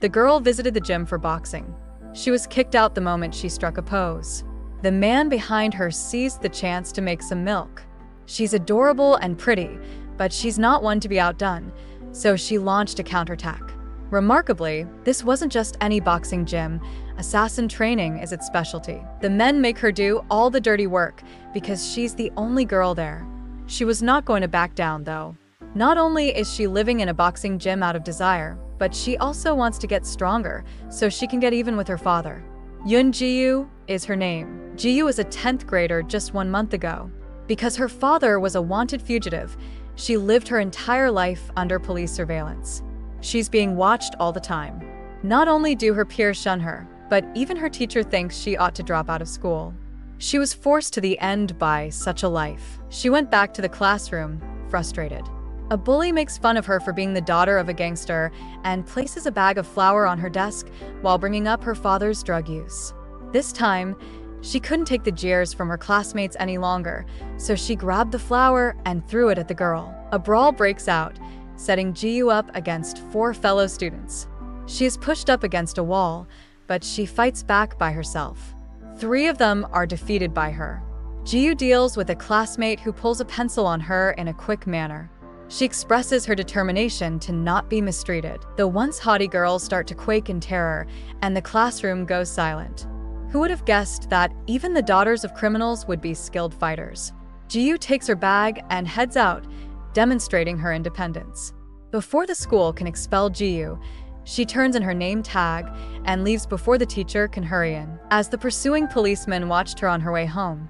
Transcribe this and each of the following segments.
The girl visited the gym for boxing. She was kicked out the moment she struck a pose. The man behind her seized the chance to make some milk. She's adorable and pretty, but she's not one to be outdone, so she launched a counterattack. Remarkably, this wasn't just any boxing gym. Assassin training is its specialty. The men make her do all the dirty work because she's the only girl there. She was not going to back down, though. Not only is she living in a boxing gym out of desire, but she also wants to get stronger so she can get even with her father. Yoon Ji-yu is her name. Ji-yu is a 10th grader just 1 month ago. Because her father was a wanted fugitive, she lived her entire life under police surveillance. She's being watched all the time. Not only do her peers shun her, but even her teacher thinks she ought to drop out of school. She was forced to the end by such a life. She went back to the classroom, frustrated. A bully makes fun of her for being the daughter of a gangster and places a bag of flour on her desk while bringing up her father's drug use. This time, she couldn't take the jeers from her classmates any longer, so she grabbed the flour and threw it at the girl. A brawl breaks out, setting Ji-yu up against 4 fellow students. She is pushed up against a wall, but she fights back by herself. 3 of them are defeated by her. Ji-yu deals with a classmate who pulls a pencil on her in a quick manner. She expresses her determination to not be mistreated. The once haughty girls start to quake in terror, and the classroom goes silent. Who would have guessed that even the daughters of criminals would be skilled fighters? Ji-yu takes her bag and heads out, demonstrating her independence. Before the school can expel Ji-yu, she turns in her name tag and leaves before the teacher can hurry in. As the pursuing policeman watched her on her way home,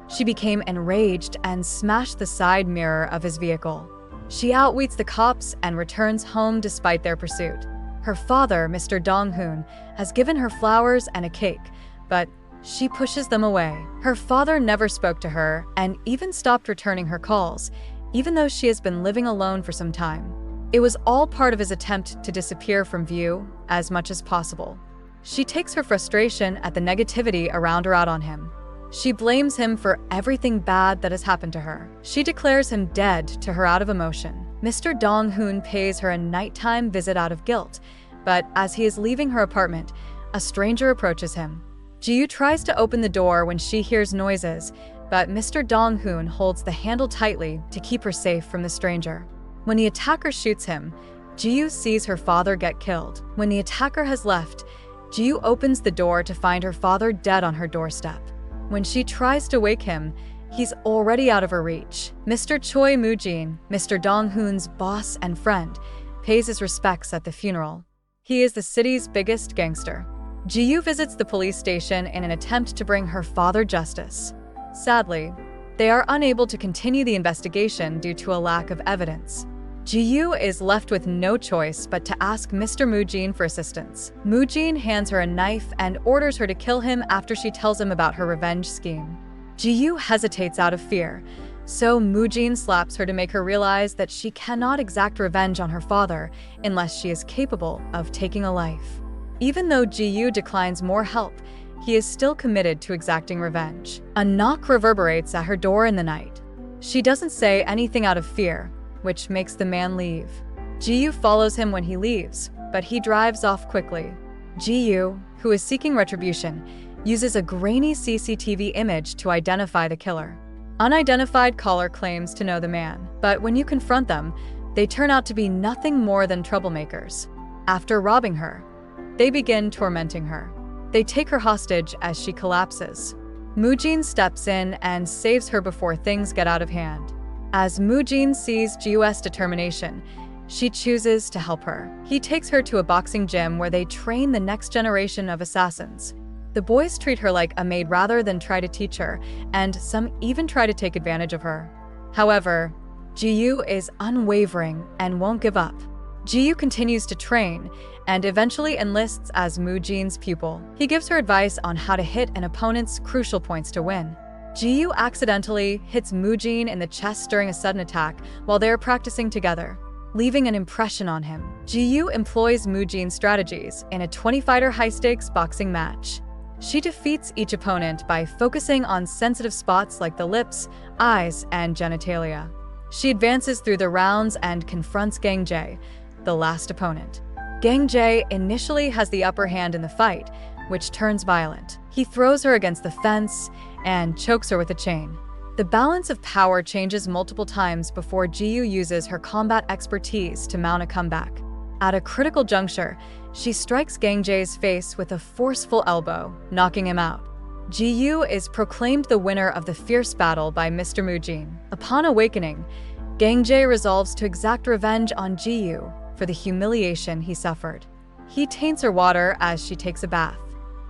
she became enraged and smashed the side mirror of his vehicle. She outwits the cops and returns home despite their pursuit. Her father, Mr. Dong-hoon, has given her flowers and a cake, but she pushes them away. Her father never spoke to her and even stopped returning her calls, even though she has been living alone for some time. It was all part of his attempt to disappear from view as much as possible. She takes her frustration at the negativity around her out on him. She blames him for everything bad that has happened to her. She declares him dead to her out of emotion. Mr. Dong-hoon pays her a nighttime visit out of guilt, but as he is leaving her apartment, a stranger approaches him. Ji-yu tries to open the door when she hears noises, but Mr. Dong-hoon holds the handle tightly to keep her safe from the stranger. When the attacker shoots him, Ji-yu sees her father get killed. When the attacker has left, Ji-yu opens the door to find her father dead on her doorstep. When she tries to wake him, he's already out of her reach. Mr. Choi Moo-jin, Mr. Dong-hoon's boss and friend, pays his respects at the funeral. He is the city's biggest gangster. Ji-yu visits the police station in an attempt to bring her father justice. Sadly, they are unable to continue the investigation due to a lack of evidence. Ji-yu is left with no choice but to ask Mr. Moo-jin for assistance. Moo-jin hands her a knife and orders her to kill him after she tells him about her revenge scheme. Ji-yu hesitates out of fear, so Moo-jin slaps her to make her realize that she cannot exact revenge on her father unless she is capable of taking a life. Even though Ji-yu declines more help, he is still committed to exacting revenge. A knock reverberates at her door in the night. She doesn't say anything out of fear, which makes the man leave. Ji-yu follows him when he leaves, but he drives off quickly. Ji-yu, who is seeking retribution, uses a grainy CCTV image to identify the killer. Unidentified caller claims to know the man, but when you confront them, they turn out to be nothing more than troublemakers. After robbing her, they begin tormenting her. They take her hostage as she collapses. Moo-jin steps in and saves her before things get out of hand. As Moo-jin sees Ji-yu's determination, she chooses to help her. He takes her to a boxing gym where they train the next generation of assassins. The boys treat her like a maid rather than try to teach her, and some even try to take advantage of her. However, Ji-yu is unwavering and won't give up. Ji-yu continues to train and eventually enlists as Moo-jin's pupil. He gives her advice on how to hit an opponent's crucial points to win. Ji-yu accidentally hits Moo-jin in the chest during a sudden attack while they are practicing together, leaving an impression on him. Ji-yu employs Moo-jin's strategies in a 20-fighter high-stakes boxing match. She defeats each opponent by focusing on sensitive spots like the lips, eyes, and genitalia. She advances through the rounds and confronts Gang Jae, the last opponent. Gang Jae initially has the upper hand in the fight, which turns violent. He throws her against the fence and chokes her with a chain. The balance of power changes multiple times before Ji-yu uses her combat expertise to mount a comeback. At a critical juncture, she strikes Gang Jae's face with a forceful elbow, knocking him out. Ji-yu is proclaimed the winner of the fierce battle by Mr. Moojin. Upon awakening, Gang Jae resolves to exact revenge on Ji-yu for the humiliation he suffered. He taints her water as she takes a bath.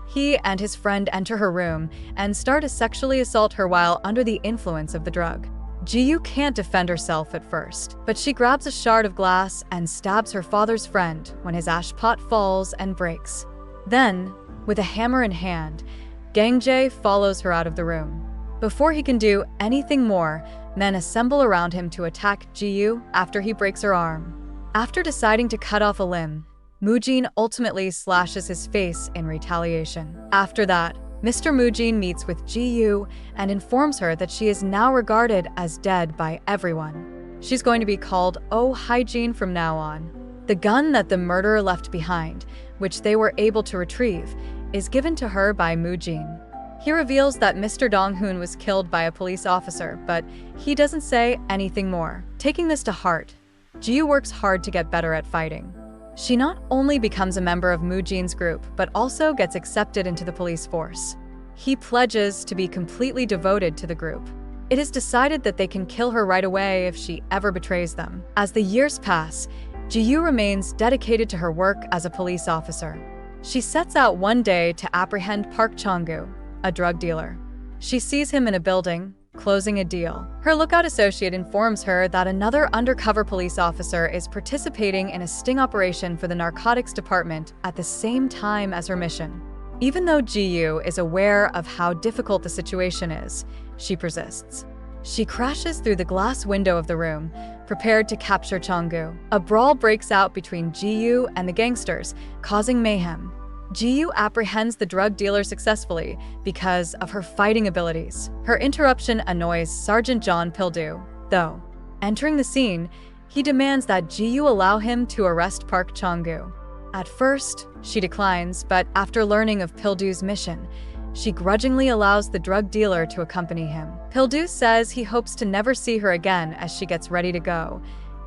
He and his friend enter her room and start to sexually assault her while under the influence of the drug. Ji-yu can't defend herself at first, but she grabs a shard of glass and stabs her father's friend when his ash pot falls and breaks. Then, with a hammer in hand, Gang Jae follows her out of the room. Before he can do anything more, men assemble around him to attack Ji-yu after he breaks her arm. After deciding to cut off a limb, Moojin ultimately slashes his face in retaliation. After that, Mr. Moojin meets with Ji-yu and informs her that she is now regarded as dead by everyone. She's going to be called Oh Hygiene from now on. The gun that the murderer left behind, which they were able to retrieve, is given to her by Moojin. He reveals that Mr. Dong-hoon was killed by a police officer, but he doesn't say anything more. Taking this to heart, Ji-yu works hard to get better at fighting. She not only becomes a member of Moojin's group, but also gets accepted into the police force. He pledges to be completely devoted to the group. It is decided that they can kill her right away if she ever betrays them. As the years pass, Ji-yu remains dedicated to her work as a police officer. She sets out one day to apprehend Park Chong-gu, a drug dealer. She sees him in a building, closing a deal. Her lookout associate informs her that another undercover police officer is participating in a sting operation for the narcotics department at the same time as her mission. Even though Ji-yu is aware of how difficult the situation is, she persists. She crashes through the glass window of the room, prepared to capture Chong-gu. A brawl breaks out between Ji-yu and the gangsters, causing mayhem. Ji-yu apprehends the drug dealer successfully because of her fighting abilities. Her interruption annoys Sergeant John Pildu, though. Entering the scene, he demands that Ji-yu allow him to arrest Park Chong-gu. At first, she declines, but after learning of Pildu's mission, she grudgingly allows the drug dealer to accompany him. Pildu says he hopes to never see her again as she gets ready to go.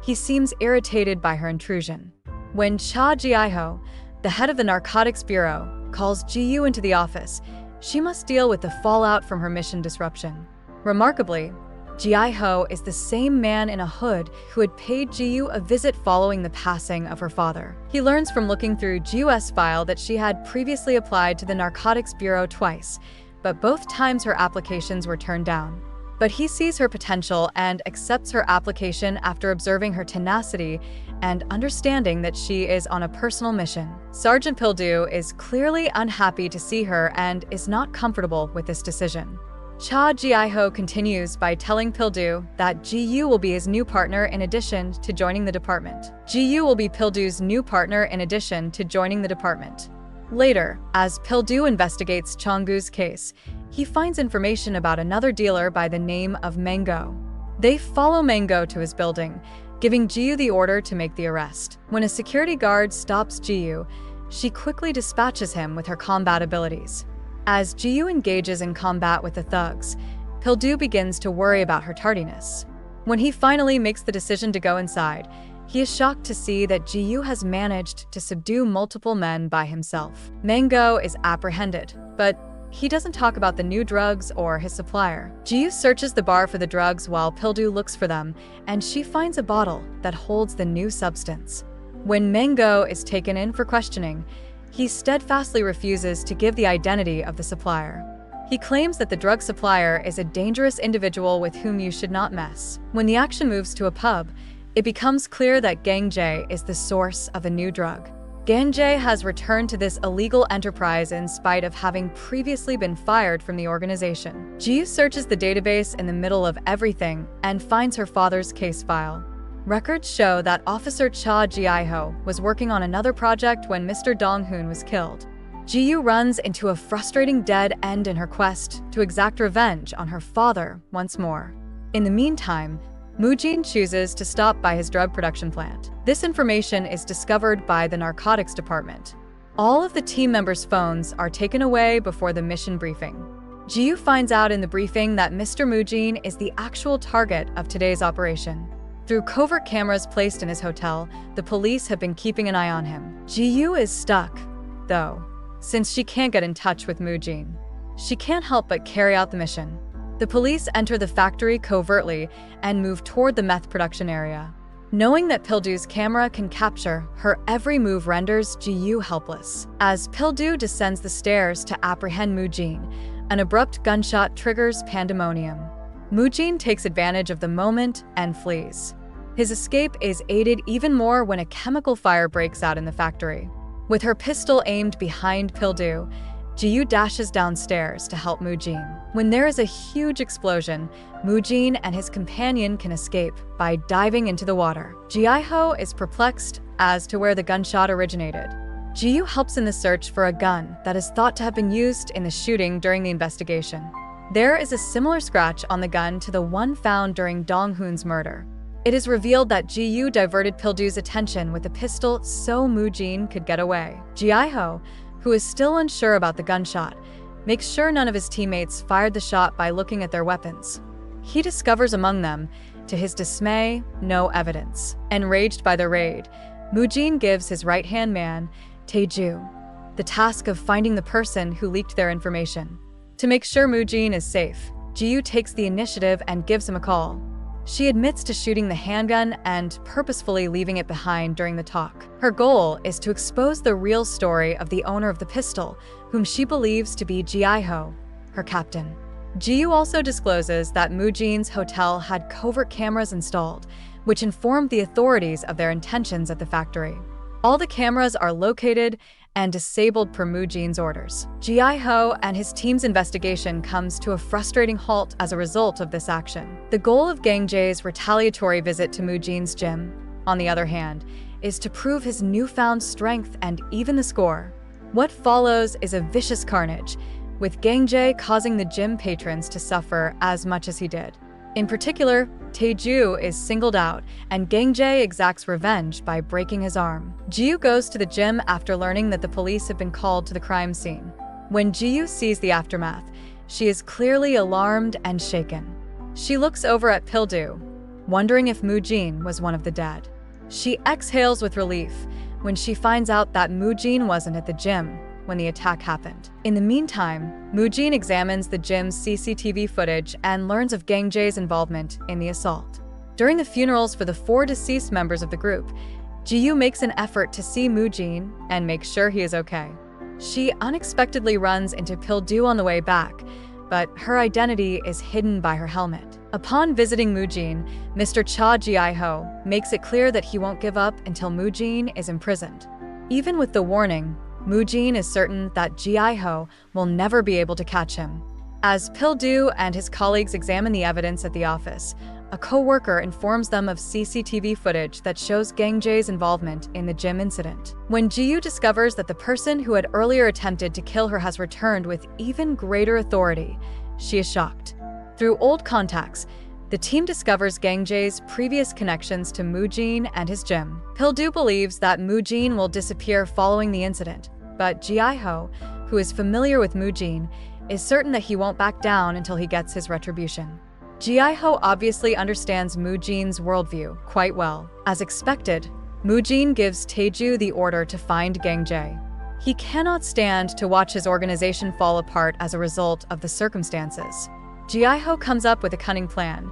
He seems irritated by her intrusion. When Cha Ji-ho, the head of the Narcotics Bureau, calls Ji-yu into the office, she must deal with the fallout from her mission disruption. Remarkably, Ji-ho is the same man in a hood who had paid Ji-yu a visit following the passing of her father. He learns from looking through Ji-yu's file that she had previously applied to the Narcotics Bureau twice, but both times her applications were turned down. But he sees her potential and accepts her application after observing her tenacity and understanding that she is on a personal mission. Sergeant Pildu is clearly unhappy to see her and is not comfortable with this decision. Cha Ji-ho continues by telling Pildu that Ji-yu will be his new partner in addition to joining the department. Ji-yu will be Pildu's new partner in addition to joining the department. Later, as Pildu investigates Chong-gu's case, he finds information about another dealer by the name of Mango. They follow Mango to his building, giving Ji-yu the order to make the arrest. When a security guard stops Ji-yu, she quickly dispatches him with her combat abilities. As Ji-yu engages in combat with the thugs, Pildu begins to worry about her tardiness. When he finally makes the decision to go inside, he is shocked to see that Ji-yu has managed to subdue multiple men by himself. Mango is apprehended, but he doesn't talk about the new drugs or his supplier. Ji-yu searches the bar for the drugs while Pildu looks for them, and she finds a bottle that holds the new substance. When Mango is taken in for questioning, he steadfastly refuses to give the identity of the supplier. He claims that the drug supplier is a dangerous individual with whom you should not mess. When the action moves to a pub, it becomes clear that Gang Jae is the source of a new drug. Gang Jae has returned to this illegal enterprise in spite of having previously been fired from the organization. Ji searches the database in the middle of everything and finds her father's case file. Records show that Officer Cha Ji-ho was working on another project when Mr. Dong-hoon was killed. Ji-yu runs into a frustrating dead end in her quest to exact revenge on her father once more. In the meantime, Moojin chooses to stop by his drug production plant. This information is discovered by the narcotics department. All of the team members' phones are taken away before the mission briefing. Ji-yu finds out in the briefing that Mr. Moojin is the actual target of today's operation. Through covert cameras placed in his hotel, the police have been keeping an eye on him. Ji-yu is stuck, though, since she can't get in touch with Moojin. She can't help but carry out the mission. The police enter the factory covertly and move toward the meth production area. Knowing that Pildu's camera can capture her every move renders Ji-yu helpless. As Pildu descends the stairs to apprehend Moojin, an abrupt gunshot triggers pandemonium. Moojin takes advantage of the moment and flees. His escape is aided even more when a chemical fire breaks out in the factory. With her pistol aimed behind Pildu, Ji-yu dashes downstairs to help Moojin. When there is a huge explosion, Moojin and his companion can escape by diving into the water. Ji-ho is perplexed as to where the gunshot originated. Ji-yu helps in the search for a gun that is thought to have been used in the shooting during the investigation. There is a similar scratch on the gun to the one found during Dong-hoon's murder. It is revealed that Ji-yu diverted Pildu's attention with a pistol so Moojin could get away. Ji-ho, who is still unsure about the gunshot, makes sure none of his teammates fired the shot by looking at their weapons. He discovers among them, to his dismay, no evidence. Enraged by the raid, Moojin gives his right-hand man, Tae-ju, the task of finding the person who leaked their information. To make sure Moojin is safe, Ji-yu takes the initiative and gives him a call. She admits to shooting the handgun and purposefully leaving it behind during the talk. Her goal is to expose the real story of the owner of the pistol, whom she believes to be Ji-ho, her captain. Ji-yu also discloses that Moojin's hotel had covert cameras installed, which informed the authorities of their intentions at the factory. All the cameras are located and disabled per Moojin's orders. Ji-ho and his team's investigation comes to a frustrating halt as a result of this action. The goal of Gang Jae's retaliatory visit to Moojin's gym, on the other hand, is to prove his newfound strength and even the score. What follows is a vicious carnage, with Gang Jae causing the gym patrons to suffer as much as he did. In particular, Tae-ju is singled out, and Gang Jae exacts revenge by breaking his arm. Ji-yu goes to the gym after learning that the police have been called to the crime scene. When Ji-yu sees the aftermath, she is clearly alarmed and shaken. She looks over at Pildu, wondering if Moojin was one of the dead. She exhales with relief when she finds out that Moojin wasn't at the gym when the attack happened. In the meantime, Moojin examines the gym's CCTV footage and learns of Gang Jae's involvement in the assault. During the funerals for the 4 deceased members of the group, Ji-yu makes an effort to see Moojin and make sure he is okay. She unexpectedly runs into Pildu on the way back, but her identity is hidden by her helmet. Upon visiting Moojin, Mr. Cha Ji-ho makes it clear that he won't give up until Moojin is imprisoned. Even with the warning, Moojin is certain that Ji-ho will never be able to catch him. As Pildu and his colleagues examine the evidence at the office, a co-worker informs them of CCTV footage that shows Gang Jae's involvement in the gym incident. When Ji-yu discovers that the person who had earlier attempted to kill her has returned with even greater authority, she is shocked. Through old contacts, the team discovers Gang Jae's previous connections to Moojin and his gym. Pildu believes that Moojin will disappear following the incident, but Ji-ho, who is familiar with Moojin, is certain that he won't back down until he gets his retribution. Ji-ho obviously understands Moojin's worldview quite well. As expected, Moojin gives Tae-ju the order to find Gang Jae. He cannot stand to watch his organization fall apart as a result of the circumstances. Ji-ho comes up with a cunning plan.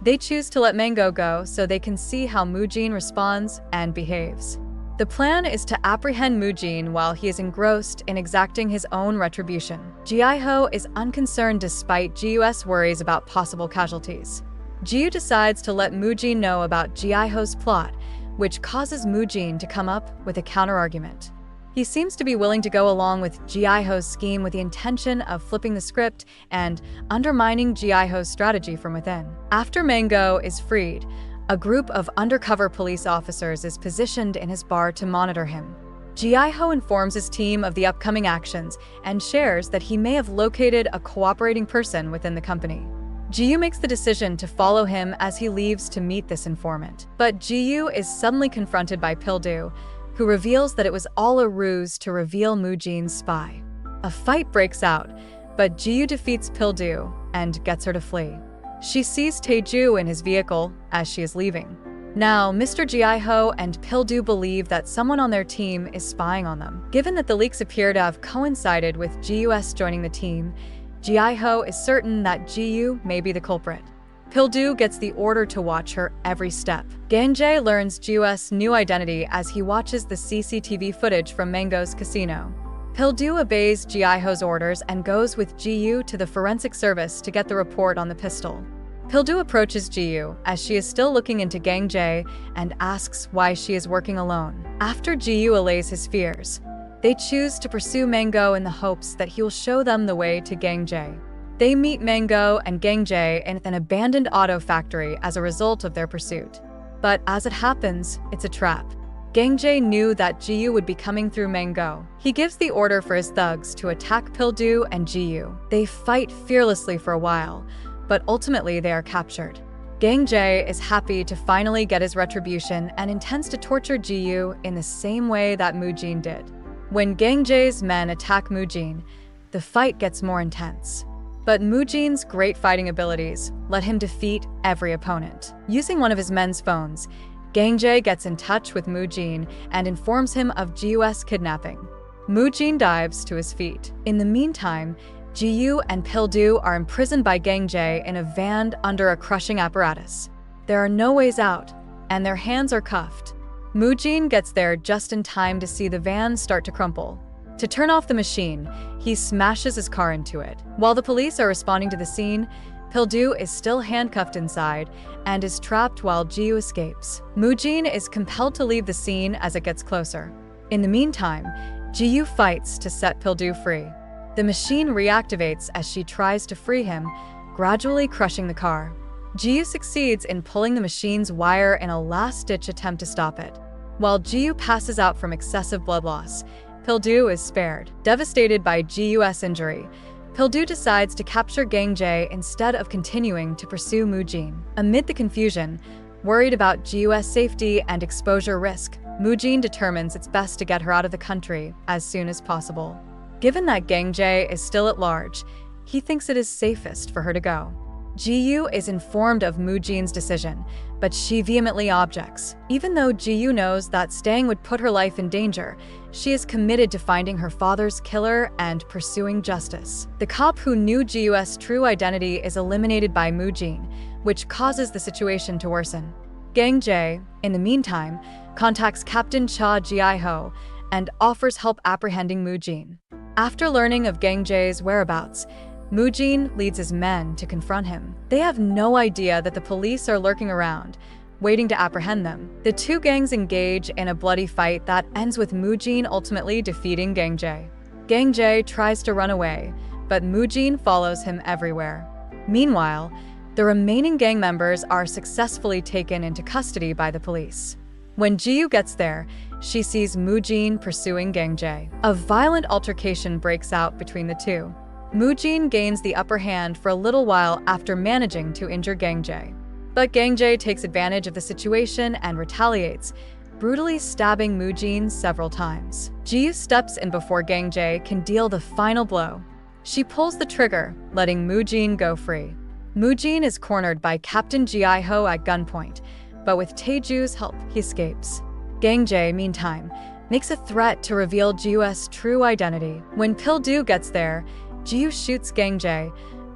They choose to let Mango go so they can see how Moojin responds and behaves. The plan is to apprehend Moojin while he is engrossed in exacting his own retribution. Ji-ho is unconcerned despite Ji-yu's worries about possible casualties. Ji-yu decides to let Moojin know about Ji-ho's plot, which causes Moojin to come up with a counterargument. He seems to be willing to go along with Ji-ho's scheme with the intention of flipping the script and undermining Ji-ho's strategy from within. After Mango is freed, a group of undercover police officers is positioned in his bar to monitor him. Ji-ho informs his team of the upcoming actions and shares that he may have located a cooperating person within the company. Ji-yu makes the decision to follow him as he leaves to meet this informant. But Ji-yu is suddenly confronted by Pil-do, who reveals that it was all a ruse to reveal Mu-jin's spy. A fight breaks out, but Ji-yu defeats Pil-do and gets her to flee. She sees Tae-ju in his vehicle as she is leaving. Now, Mr. Ji-ho and Pil-do believe that someone on their team is spying on them. Given that the leaks appear to have coincided with Ji-us joining the team, Ji-ho is certain that Ji-yu may be the culprit. Pil-do gets the order to watch her every step. Gang-jae learns Ji-us' new identity as he watches the CCTV footage from Mango's casino. Pil-do obeys Ji-ho's orders and goes with Ji-yu to the forensic service to get the report on the pistol. Pil-do approaches Ji-yu as she is still looking into Gang-jae and asks why she is working alone. After Ji-yu allays his fears, they choose to pursue Mango in the hopes that he will show them the way to Gang-jae. They meet Mango and Gang-jae in an abandoned auto factory as a result of their pursuit. But as it happens, it's a trap. Gang-jae knew that Ji-yu would be coming through Mango. He gives the order for his thugs to attack Pil-do and Ji-yu. They fight fearlessly for a while, but ultimately they are captured. Gang-jae is happy to finally get his retribution and intends to torture Ji-yu in the same way that Mu-jin did. When Gang-jae's men attack Mu-jin, the fight gets more intense. But Mu-jin's great fighting abilities let him defeat every opponent. Using one of his men's phones, Gang-jae gets in touch with Mu-jin and informs him of Ji-us kidnapping. Mu-jin dives to his feet. In the meantime, Ji-yu and Pil-do are imprisoned by Gang-jae in a van under a crushing apparatus. There are no ways out, and their hands are cuffed. Mu-jin gets there just in time to see the van start to crumple. To turn off the machine, he smashes his car into it. While the police are responding to the scene, Pil-do is still handcuffed inside and is trapped while Ji-yu escapes. Mu-jin is compelled to leave the scene as it gets closer. In the meantime, Ji-yu fights to set Pil-do free. The machine reactivates as she tries to free him, gradually crushing the car. Ji-yu succeeds in pulling the machine's wire in a last-ditch attempt to stop it. While Ji-yu passes out from excessive blood loss, Pil-do is spared. Devastated by Ji-us injury, Pil-do decides to capture Gang-jae instead of continuing to pursue Mu-jin. Amid the confusion, worried about Ji-us safety and exposure risk, Mu-jin determines it's best to get her out of the country as soon as possible. Given that Gang-jae is still at large, he thinks it is safest for her to go. Ji-yu is informed of Mu-jin's decision, but she vehemently objects. Even though Ji-yu knows that staying would put her life in danger, she is committed to finding her father's killer and pursuing justice. The cop who knew Ji-us' true identity is eliminated by Mu-jin, which causes the situation to worsen. Gang-jae, in the meantime, contacts Captain Cha Ji-ho and offers help apprehending Mu-jin. After learning of Gang-jae's whereabouts, Mu-jin leads his men to confront him. They have no idea that the police are lurking around, waiting to apprehend them. The two gangs engage in a bloody fight that ends with Mu-jin ultimately defeating Gang-jae. Gang-jae tries to run away, but Mu-jin follows him everywhere. Meanwhile, the remaining gang members are successfully taken into custody by the police. When Ji-yu gets there, she sees Mu-jin pursuing Gang-jae. A violent altercation breaks out between the two. Mu-jin gains the upper hand for a little while after managing to injure Gang-jae. But Gang-jae takes advantage of the situation and retaliates, brutally stabbing Mu-jin several times. Ji-yu steps in before Gang-jae can deal the final blow. She pulls the trigger, letting Mu-jin go free. Mu-jin is cornered by Captain Ji-ho at gunpoint, but with Tae-ju's help, he escapes. Gang-jae, meantime, makes a threat to reveal Ji-us' true identity. When Pil-do gets there, Ji-yu shoots Gang-jae,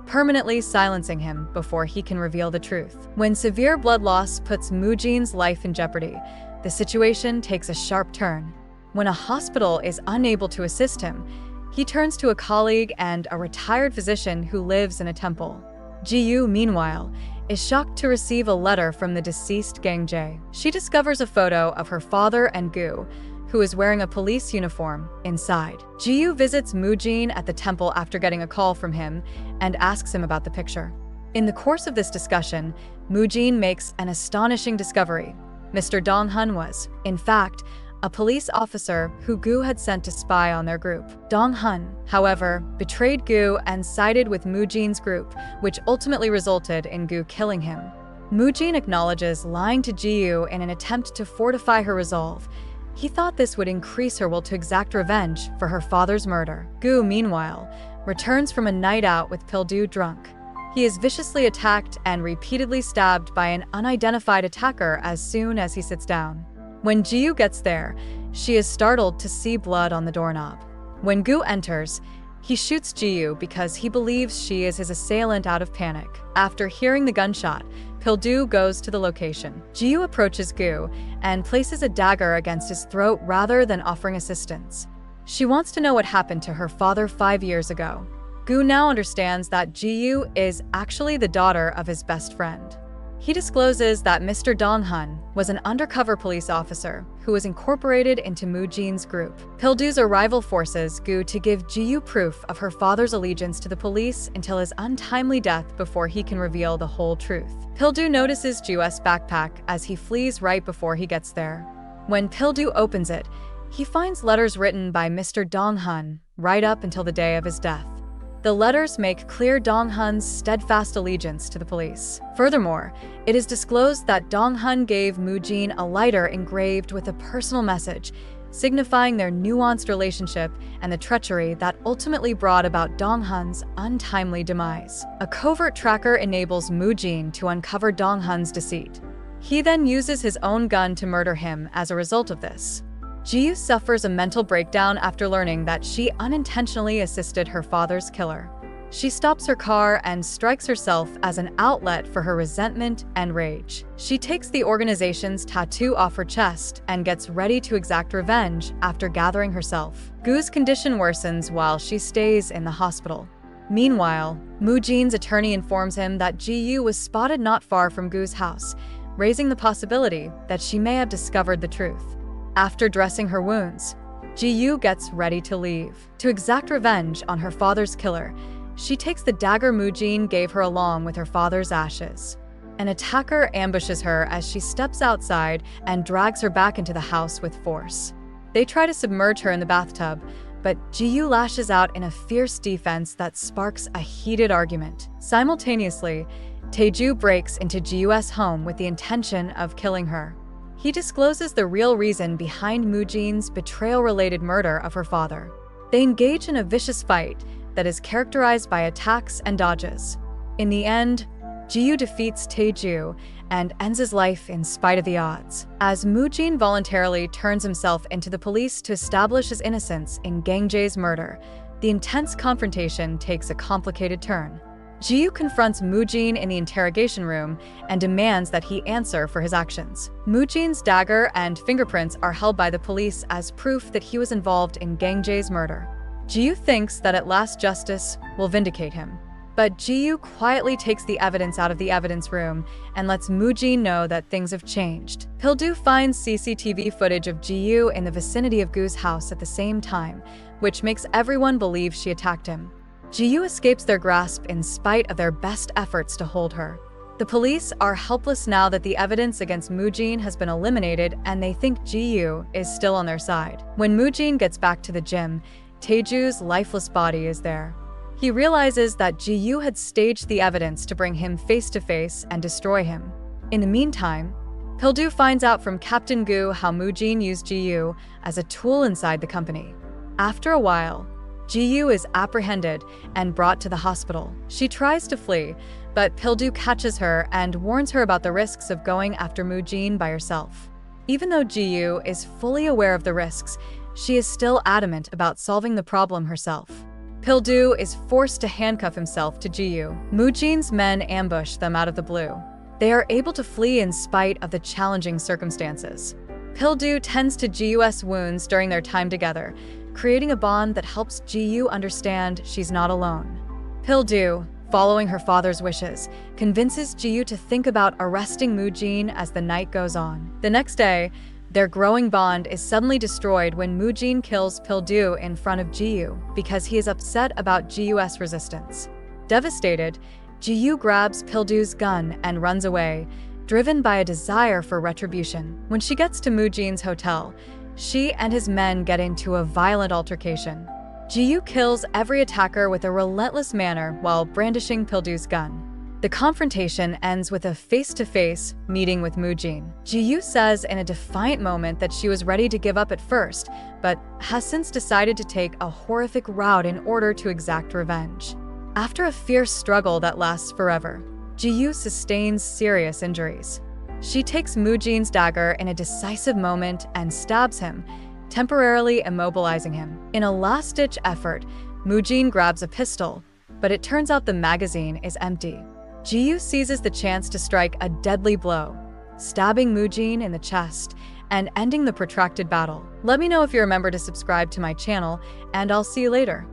permanently silencing him before he can reveal the truth. When severe blood loss puts Mu-jin's life in jeopardy, the situation takes a sharp turn. When a hospital is unable to assist him, he turns to a colleague and a retired physician who lives in a temple. Ji-yu, meanwhile, is shocked to receive a letter from the deceased Gang-jae. She discovers a photo of her father and Gu, who is wearing a police uniform, inside. Ji-yu visits Mu-jin at the temple after getting a call from him and asks him about the picture. In the course of this discussion, Mu-jin makes an astonishing discovery. Mr. Dong-hun was, in fact, a police officer who Gu had sent to spy on their group. Dong-hun, however, betrayed Gu and sided with Mu-jin's group, which ultimately resulted in Gu killing him. Mu-jin acknowledges lying to Ji-yu in an attempt to fortify her resolve. He thought this would increase her will to exact revenge for her father's murder. Gu, meanwhile, returns from a night out with Pil-du drunk. He is viciously attacked and repeatedly stabbed by an unidentified attacker as soon as he sits down. When Ji-yu gets there, she is startled to see blood on the doorknob. When Gu enters, he shoots Ji-yu because he believes she is his assailant out of panic. After hearing the gunshot, Pil-du goes to the location. Ji-yu approaches Gu and places a dagger against his throat rather than offering assistance. She wants to know what happened to her father 5 years ago. Gu now understands that Ji-yu is actually the daughter of his best friend. He discloses that Mr. Dong-hun was an undercover police officer who was incorporated into Mu-jin's group. Pil-du's arrival forces Gu to give Ji-yu proof of her father's allegiance to the police until his untimely death before he can reveal the whole truth. Pil-du notices Ji-yu's backpack as he flees right before he gets there. When Pil-du opens it, he finds letters written by Mr. Dong-hun right up until the day of his death. The letters make clear Dong-hun's steadfast allegiance to the police. Furthermore, it is disclosed that Dong-hun gave Mu-jin a lighter engraved with a personal message, signifying their nuanced relationship and the treachery that ultimately brought about Dong-hun's untimely demise. A covert tracker enables Mu-jin to uncover Dong-hun's deceit. He then uses his own gun to murder him as a result of this. Ji-yu suffers a mental breakdown after learning that she unintentionally assisted her father's killer. She stops her car and strikes herself as an outlet for her resentment and rage. She takes the organization's tattoo off her chest and gets ready to exact revenge after gathering herself. Gu's condition worsens while she stays in the hospital. Meanwhile, Mu-jin's attorney informs him that Ji-yu was spotted not far from Gu's house, raising the possibility that she may have discovered the truth. After dressing her wounds, Ji-yu gets ready to leave. To exact revenge on her father's killer, she takes the dagger Mu-jin gave her along with her father's ashes. An attacker ambushes her as she steps outside and drags her back into the house with force. They try to submerge her in the bathtub, but Ji-yu lashes out in a fierce defense that sparks a heated argument. Simultaneously, Tae-ju breaks into Ji-yu's home with the intention of killing her. He discloses the real reason behind Mu-jin's betrayal-related murder of her father. They engage in a vicious fight that is characterized by attacks and dodges. In the end, Ji-yu defeats Tae-ju and ends his life in spite of the odds. As Mu-jin voluntarily turns himself into the police to establish his innocence in Gang-jae's murder, the intense confrontation takes a complicated turn. Ji-yu confronts Mu-jin in the interrogation room and demands that he answer for his actions. Mu-jin's dagger and fingerprints are held by the police as proof that he was involved in Gang-jae's murder. Ji-yu thinks that at last justice will vindicate him. But Ji-yu quietly takes the evidence out of the evidence room and lets Mu-jin know that things have changed. Pil-du finds CCTV footage of Ji-yu in the vicinity of Gu's house at the same time, which makes everyone believe she attacked him. Ji-yu escapes their grasp in spite of their best efforts to hold her. The police are helpless now that the evidence against Mu-jin has been eliminated and they think Ji-yu is still on their side. When Mu-jin gets back to the gym, Tae-ju's lifeless body is there. He realizes that Ji-yu had staged the evidence to bring him face to face and destroy him. In the meantime, Pil-du finds out from Captain Gu how Mu-jin used Ji-yu as a tool inside the company. After a while, Ji-yu is apprehended and brought to the hospital. She tries to flee, but Pil-du catches her and warns her about the risks of going after Mu-jin by herself. Even though Ji-yu is fully aware of the risks, she is still adamant about solving the problem herself. Pil-du is forced to handcuff himself to Ji-yu. Mu-jin's men ambush them out of the blue. They are able to flee in spite of the challenging circumstances. Pil-du tends to Ji-yu's wounds during their time together, creating a bond that helps Ji-yu understand she's not alone. Pil-du, following her father's wishes, convinces Ji-yu to think about arresting Mu-jin as the night goes on. The next day, their growing bond is suddenly destroyed when Mu-jin kills Pil-du in front of Ji-yu because he is upset about Ji-yu's resistance. Devastated, Ji-yu grabs Pil-du's gun and runs away, driven by a desire for retribution. When she gets to Mu-jin's hotel, She and his men get into a violent altercation. Ji-yu kills every attacker with a relentless manner while brandishing Pildu's gun. The confrontation ends with a face-to-face meeting with Mujin. Ji-yu says in a defiant moment that she was ready to give up at first, but has since decided to take a horrific route in order to exact revenge. After a fierce struggle that lasts forever, Ji-yu sustains serious injuries. She takes Mujin's dagger in a decisive moment and stabs him, temporarily immobilizing him. In a last-ditch effort, Mujin grabs a pistol, but it turns out the magazine is empty. Ji-yu seizes the chance to strike a deadly blow, stabbing Mujin in the chest and ending the protracted battle. Let me know if you remember to subscribe to my channel, and I'll see you later.